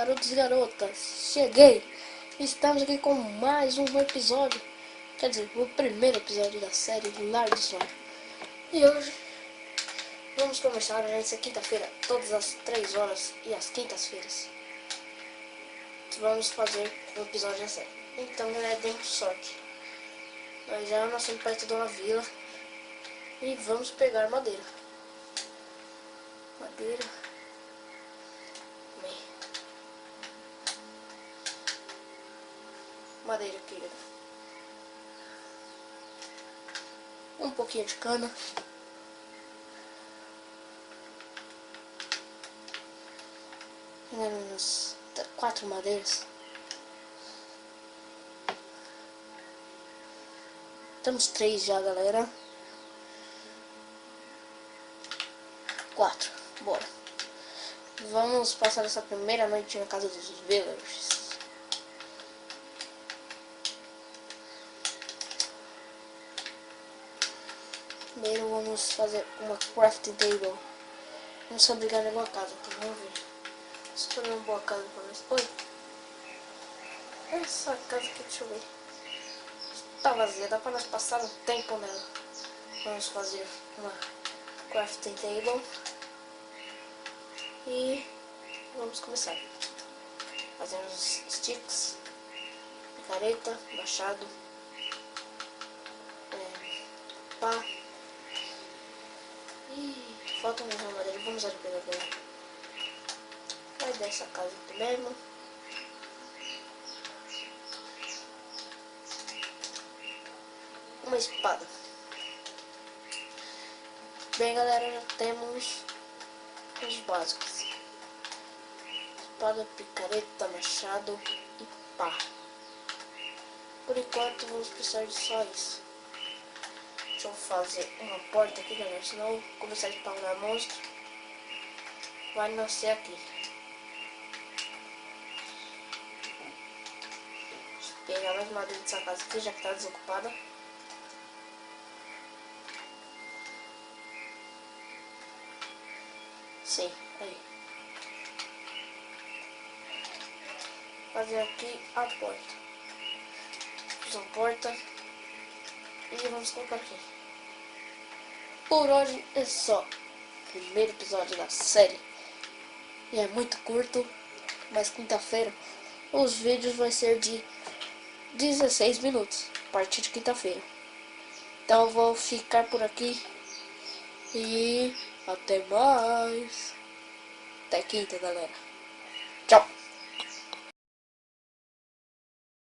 garotos e garotas, cheguei! Estamos aqui com mais um episódio, quer dizer, o primeiro episódio da série Lar do Sonho. E hoje vamos começar essa quinta-feira, todas as 3 horas e às quintas-feiras. Vamos fazer o episódio da série. Então, galera, demos sorte. Nós já nascemos perto de uma vila e vamos pegar madeira. Madeira, querida. Um pouquinho de cana. Uns 4 madeiras. Temos 3 já, galera. 4. Bora. Vamos passar essa primeira noite na casa dos villagers. Primeiro vamos fazer uma crafting table. Vamos fabricar em alguma casa, então vamos ver. Vamos escolher uma boa casa pra nós. Oi! Essa casa aqui, deixa eu ver. Tá vazia, dá pra nós passar um tempo nela. Vamos fazer uma crafting table. E vamos começar. Fazendo os sticks, picareta, machado, pá. E falta uma madeira, vamos ali pegar dela. Vai dessa casa aqui mesmo. Uma espada. Bem, galera, já temos os básicos: espada, picareta, machado e pá. Por enquanto vamos precisar de só isso. Deixa eu fazer uma porta aqui, galera, senão começar a spawnar monstro vai nascer aqui. Deixa eu pegar mais madeira dessa casa aqui, já que tá desocupada. Sim, aí. Fazer aqui a porta. Fiz uma porta e vamos colocar aqui. Por hoje é só. Primeiro episódio da série. E é muito curto, mas quinta-feira os vídeos vão ser de 16 minutos, a partir de quinta-feira. Então eu vou ficar por aqui e até mais. Até quinta, galera. Tchau.